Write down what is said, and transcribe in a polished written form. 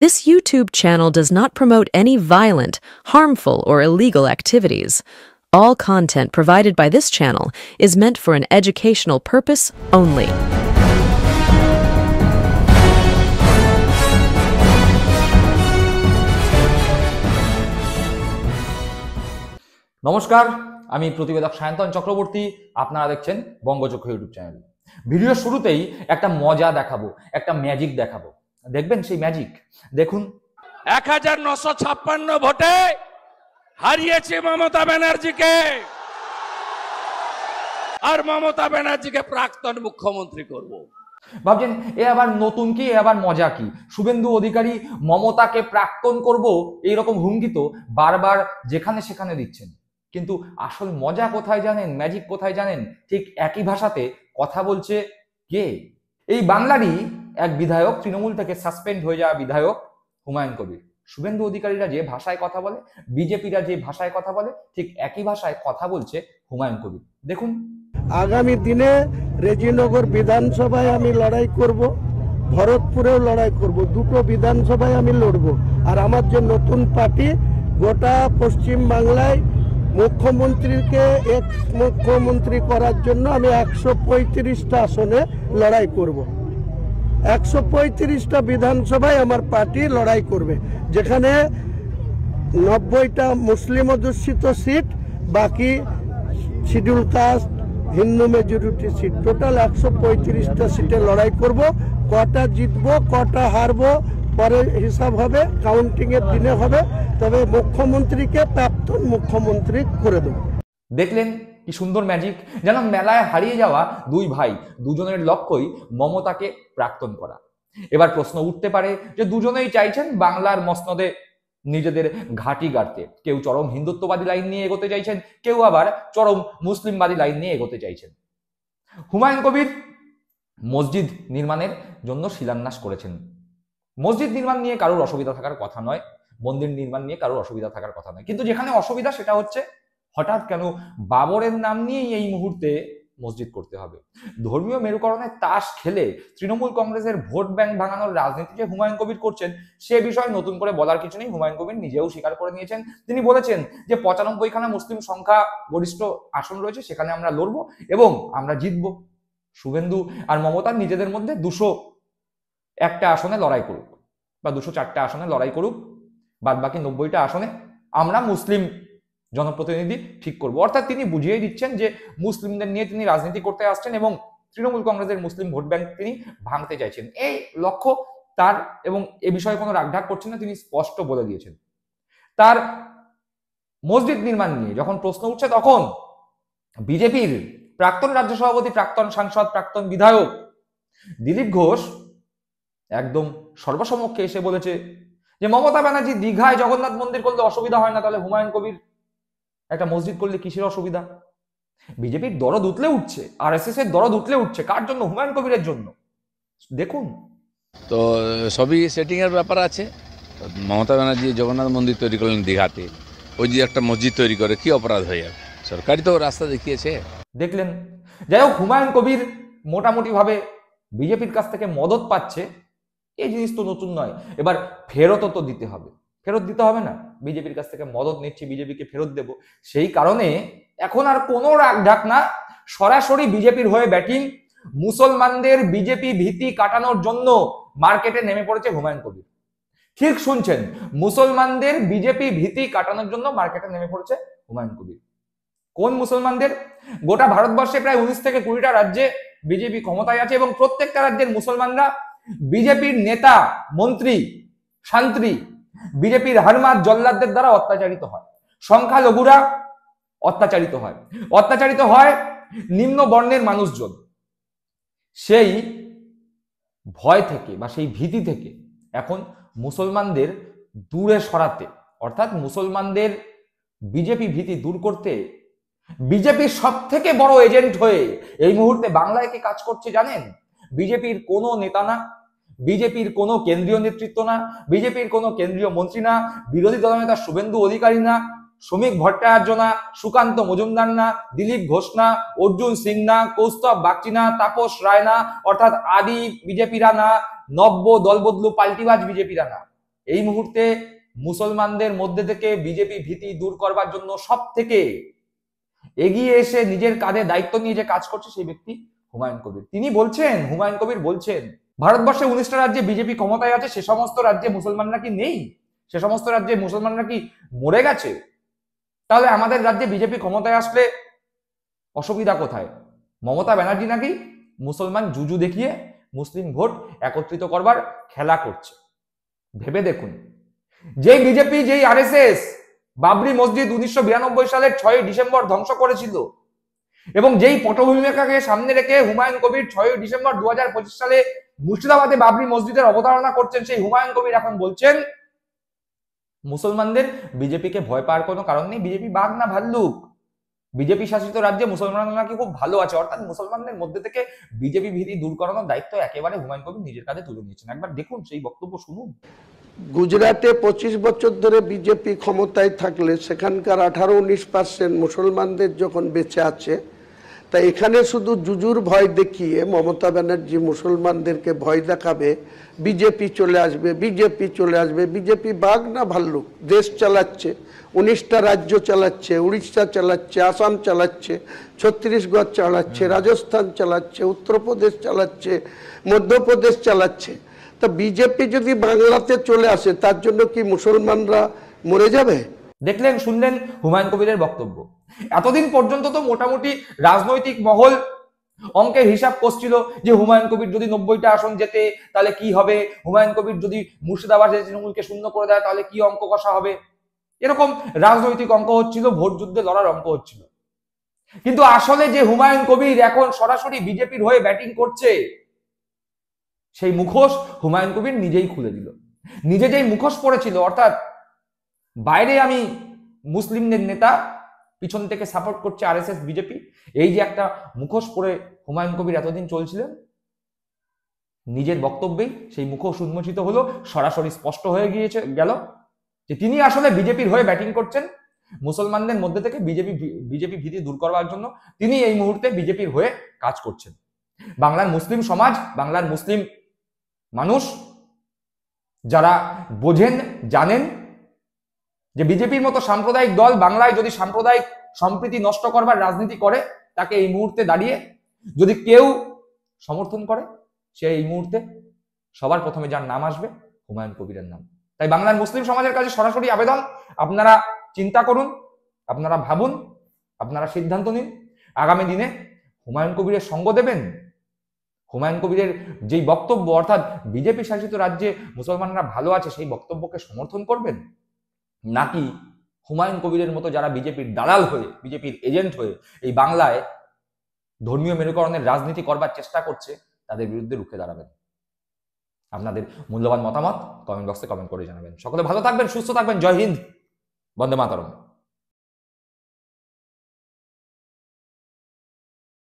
This YouTube channel does not promote any violent, harmful, or illegal activities. All content provided by this channel is meant for an educational purpose only. নমস্কার, আমি প্রতিবেদক সায়ন্তন চক্রবর্তী। আপনারা দেখছেন বঙ্গচক্র YouTube channel. ভিডিওর শুরুতেই একটা মজা দেখাবো, একটা ম্যাজিক দেখাবো। দেখবেন সেই ম্যাজিক? দেখুন, 1956 ভোটে হারিয়েছে মমতা ব্যানার্জিকে, আর মমতা ব্যানার্জিকে প্রাক্তন মুখ্যমন্ত্রী করব। ভাবছেন এ আবার নতুন কি, এ আবার মজা কি? শুভেন্দু অধিকারী মমতাকে প্রাক্তন করব এইরকম হুমকি তো বারবার যেখানে সেখানে দিচ্ছেন। কিন্তু আসল মজা কোথায় জানেন? ম্যাজিক কোথায় জানেন? ঠিক একই ভাষাতে কথা বলছে কে? এই বাংলারই এক বিধায়ক, তৃণমূল থেকে সাসপেন্ড হয়ে যাওয়া বিধায়ক হুমায়ুন কবির। শুভেন্দু অধিকারীরা যে ভাষায় কথা বলে, বিজেপিরা যে ভাষায় কথা বলে, ঠিক একই ভাষায় কথা বলছে হুমায়ুন কবির। দেখুন, আগামী দিনে রেজিনগর বিধানসভায় আমি লড়াই করব, ভরতপুরেও লড়াই করব, দুটো বিধানসভায় আমি লড়ব। আর আমার যে নতুন পার্টি, গোটা পশ্চিম বাংলায় মুখ্যমন্ত্রীকে এক্স মুখ্যমন্ত্রী করার জন্য আমি 135টা আসনে লড়াই করব। 135টা বিধানসভায় আমার পার্টি লড়াই করবে, যেখানে 90টা মুসলিম অধ্যুষিত সিট, বাকি schedule caste, Hindu majority seat, total 135টা সিটে লড়াই করব। কটা জিতবো কটা হারবো পরে হিসাব হবে, কাউন্টিং এর দিনে হবে। তবে মুখ্যমন্ত্রীকে প্রাক্তন মুখ্যমন্ত্রী করে দেব। দেখলেন কি সুন্দর ম্যাজিক! যেন মেলায় হারিয়ে যাওয়া দুই ভাই, দুজনের লক্ষ্যই মমতাকে প্রাক্তন করা। এবার প্রশ্ন উঠতে পারে যে দুজনেই চাইছেন বাংলার মসনদে নিজেদের ঘাঁটি গাড়তে। কেউ চরম হিন্দুত্ববাদী লাইন নিয়ে এগোতে চাইছেন, কেউ আবার চরম মুসলিমবাদী লাইন নিয়ে এগোতে চাইছেন। হুমায়ুন কবির মসজিদ নির্মাণের জন্য শিলান্যাস করেছেন। মসজিদ নির্মাণ নিয়ে কারোর অসুবিধা থাকার কথা নয়, মন্দির নির্মাণ নিয়ে কারোর অসুবিধা থাকার কথা নয়। কিন্তু যেখানে অসুবিধা সেটা হচ্ছে হঠাৎ কেন বাবরের নাম নিয়েই এই মুহূর্তে মসজিদ করতে হবে। ধর্মীয় মেরুকরণের তাস খেলে তৃণমূল কংগ্রেসের ভোট ব্যাংক ভাঙানোর রাজনীতি যে হুমায়ুন কবির করছেন, সে বিষয়ে নতুন করে বলার কিছু নেই। হুমায়ুন কবির নিজেও স্বীকার করে নিয়েছেন। তিনি বলেছেন যে 95খানা মুসলিম সংখ্যা গরিষ্ঠ আসন রয়েছে, সেখানে আমরা লড়বো এবং আমরা জিতবো। শুভেন্দু আর মমতা নিজেদের মধ্যে 201টা আসনে লড়াই করুক বা 204টা আসনে লড়াই করুক, বাদ বাকি 90টা আসনে আমরা মুসলিম জনপ্রতিনিধি ঠিক করব। অর্থাৎ তিনি বুঝিয়ে দিচ্ছেন যে মুসলিমদের নিয়ে তিনি রাজনীতি করতে আসছেন এবং তৃণমূল কংগ্রেসের মুসলিম ভোট ব্যাংক তিনি ভাঙতে চাইছেন। এই লক্ষ্য তার, এবং এ বিষয়ে কোনো রাগঢাক করছেন না, তিনি স্পষ্ট বলে দিয়েছেন। তার মসজিদ নির্মাণ নিয়ে যখন প্রশ্ন উঠছে, তখন বিজেপির প্রাক্তন রাজ্য সভাপতি, প্রাক্তন সাংসদ, প্রাক্তন বিধায়ক দিলীপ ঘোষ একদম সর্বসমক্ষে এসে বলেছে যে মমতা ব্যানার্জি দীঘায় জগন্নাথ মন্দির করলে অসুবিধা হয় না, তাহলে হুমায়ুন কবির একটা মসজিদ করলে কিসের অসুবিধা? বিজেপির দরদ উঠলে উঠছে, আরএসএস এর দরদ উঠলে উঠছে। কার জন্য? হুমায়ুন কবিরের জন্য। দেখুন, তো সবই সেটিং এর ব্যাপার আছে। মমতা ব্যানার্জি জগন্নাথ মন্দির তৈরি করলেন দীঘাতে, ওই যে একটা মসজিদ তৈরি করে কি অপরাধ হয়ে যাবে? সরকারই তো রাস্তা দেখিয়েছে। দেখলেন? যাই হোক, হুমায়ুন কবির মোটামুটি ভাবে বিজেপির কাছ থেকে মদত পাচ্ছে, এই জিনিস তো নতুন নয়। এবার ফেরতও তো দিতে হবে। ফেরত দিতে হবে না? বিজেপির কাছ থেকে মদত নিচ্ছি, বিজেপিকে ফেরত দেব। সেই কারণে এখন আর কোনো রাগঢাক না, সরাসরি বিজেপির হয়ে ব্যাটিং। মুসলমানদের বিজেপি ভীতি কাটানোর জন্য মার্কেটে নেমে পড়েছে হুমায়ুন কবির। ঠিক শুনছেন, মুসলমানদের বিজেপি ভীতি কাটানোর জন্য মার্কেটে নেমে পড়েছে হুমায়ুন কবির। কোন মুসলমানদের? গোটা ভারতবর্ষে প্রায় 19 থেকে 20টা রাজ্যে বিজেপি ক্ষমতায় আছে এবং প্রত্যেকটা রাজ্যের মুসলমানরা বিজেপির নেতা, মন্ত্রী, শান্ত্রী, বিজেপির হারমাত জল্লাদদের দ্বারা অত্যাচারিত হয়। সংখ্যালঘুরা অত্যাচারিত হয়, অত্যাচারিত হয় নিম্ন বর্ণের মানুষজন। সেই ভয় থেকে বা সেই ভীতি থেকে এখন মুসলমানদের দূরে সরাতে, অর্থাৎ মুসলমানদের বিজেপি ভীতি দূর করতে বিজেপির সব থেকে বড় এজেন্ট হয়ে এই মুহূর্তে বাংলায় কে কাজ করছে জানেন? বিজেপির কোনো নেতা না, বিজেপির কোনো কেন্দ্রীয় নেতৃত্ব না, বিজেপির কোনো কেন্দ্রীয় মন্ত্রী না, বিরোধী দলনেতা শুভেন্দু অধিকারী না, শ্রমিক ভট্টাচার্য না, সুকান্ত মজুমদার না, দিলীপ ঘোষ না, অর্জুন সিং না, কৌস্তব বাগচি না, তাপস রায় না, অর্থাৎ আদি বিজেপিরা না, নব্য দলবদলু পাল্টিবাজ বিজেপিরা না। এই মুহূর্তে মুসলমানদের মধ্যে থেকে বিজেপি ভীতি দূর করবার জন্য সব থেকে এগিয়ে এসে নিজের কাঁধে দায়িত্ব নিয়ে যে কাজ করছে সেই ব্যক্তি হুমায়ুন কবির। তিনি বলছেন, হুমায়ুন কবির বলছেন, ভারতবর্ষে 19টা রাজ্যে বিজেপি ক্ষমতায় আছে, সে সমস্ত রাজ্যে মুসলমানরা কি নেই? সে সমস্ত রাজ্যে মুসলমানরা কি মরে গেছে? তাহলে আমাদের রাজ্যে বিজেপি ক্ষমতায় আসলে অসুবিধা কোথায়? মমতা ব্যানার্জি নাকি মুসলমান জুজু দেখিয়ে মুসলিম ভোট একত্রিত করবার খেলা করছে। ভেবে দেখুন, যেই বিজেপি, যেই আরএসএস বাবরি মসজিদ 1992 সালের 6ই ডিসেম্বর ধ্বংস করেছিল এবং যেই পটভূমিকাকে সামনে রেখে হুমায়ুন কবির 6ই ডিসেম্বর 2025 সালে মুর্শিদাবাদে বাবরি মসজিদের অবতারণা করছেন, সেই হুমায়ুন কবির এখন বলছেন মুসলমানদের বিজেপিকে ভয় পাওয়ার কোনো কারণ নেই, বিজেপি বাঘ না ভাল্লুক, বিজেপি শাসিত রাজ্যে মুসলমানরা নাকি খুব ভালো আছে। অর্থাৎ মুসলমানদের মধ্যে থেকে বিজেপি ভীতি দূর করানোর দায়িত্ব একেবারে হুমায়ুন কবির নিজের কাঁধে তুলে নিয়েছেন। একবার দেখুন, সেই বক্তব্য শুনুন। গুজরাটে 25 বছর ধরে বিজেপি ক্ষমতায় থাকলে সেখানকার 18-19% মুসলমানদের যখন বেঁচে আছে, তা এখানে শুধু জুজুর ভয় দেখিয়ে মমতা ব্যানার্জি মুসলমানদেরকে ভয় দেখাবে, বিজেপি চলে আসবে, বিজেপি চলে আসবে। বিজেপি বাঘ না ভাল্লুক? দেশ চালাচ্ছে, 19টা রাজ্য চালাচ্ছে, উড়িষ্যা চালাচ্ছে, আসাম চালাচ্ছে, ছত্তিশগড় চালাচ্ছে, রাজস্থান চালাচ্ছে, উত্তরপ্রদেশ চালাচ্ছে, মধ্যপ্রদেশ চালাচ্ছে। তা বিজেপি যদি বাংলাতে চলে আসে তার জন্য কি মুসলমানরা মরে যাবে? দেখলেন, শুনলেন হুমায়ুন কবিরের বক্তব্য। এতদিন পর্যন্ত তো মোটামুটি রাজনৈতিক মহল অঙ্কের হিসাব করছিল যে হুমায়ুন কবির যদি 90টা আসন জেতে তাহলে কি হবে, হুমায়ুন কবির যদি মুর্শিদাবাদে তৃণমূলকে শূন্য করে দেয় তাহলে কি অঙ্ক কষা হবে, এরকম রাজনৈতিক অঙ্ক হচ্ছিল, ভোট যুদ্ধে লড়ার অঙ্ক হচ্ছিল। কিন্তু আসলে যে হুমায়ুন কবির এখন সরাসরি বিজেপির হয়ে ব্যাটিং করছে, সেই মুখোশ হুমায়ুন কবির নিজেই খুলে দিল। নিজে যেই মুখোশ পড়েছিল, অর্থাৎ বাইরে আমি মুসলিমদের নেতা, পিছন থেকে সাপোর্ট করছে আরএসএস বিজেপি, এই যে একটা মুখোশ পরে হুমায়ুন কবির এতদিন চলছিলেন, নিজের বক্তব্যেই সেই মুখোশ উন্মোচিত হলো, সরাসরি স্পষ্ট হয়ে গেল যে তিনি আসলে বিজেপির হয়ে ব্যাটিং করছেন। মুসলমানদের মধ্যে থেকে বিজেপি ভীতি দূর করবার জন্য তিনি এই মুহূর্তে বিজেপির হয়ে কাজ করছেন। বাংলার মুসলিম সমাজ, বাংলার মুসলিম মানুষ যারা বোঝেন, জানেন যে বিজেপির মতো সাম্প্রদায়িক দল বাংলায় যদি সাম্প্রদায়িক সম্প্রীতি নষ্ট করবার রাজনীতি করে, তাকে এই মুহূর্তে দাঁড়িয়ে যদি কেউ সমর্থন করে, সে এই মুহূর্তে সবার প্রথমে যার নাম আসবে হুমায়ুন কবিরের নাম। তাই বাংলার মুসলিম সমাজের কাছে সরাসরি আবেদন, আপনারা চিন্তা করুন, আপনারা ভাবুন, আপনারা সিদ্ধান্ত নিন, আগামী দিনে হুমায়ুন কবিরের সঙ্গ দেবেন, হুমায়ুন কবিরের যেই বক্তব্য, অর্থাৎ বিজেপি শাসিত রাজ্যে মুসলমানরা ভালো আছে, সেই বক্তব্যকে সমর্থন করবেন, নাকি হুমায়ুন কবিরের মতো যারা বিজেপির দালাল হয়ে, বিজেপির এজেন্ট হয়ে এই বাংলায় ধর্মীয় মেরুকরণের রাজনীতি করবার চেষ্টা করছে, তাদের বিরুদ্ধে রুখে দাঁড়াবেন? আপনাদের মূল্যবান মতামত কমেন্ট বক্সে কমেন্ট করে জানাবেন। সকলে ভালো থাকবেন, সুস্থ থাকবেন। জয় হিন্দ, বন্দে মাতরম।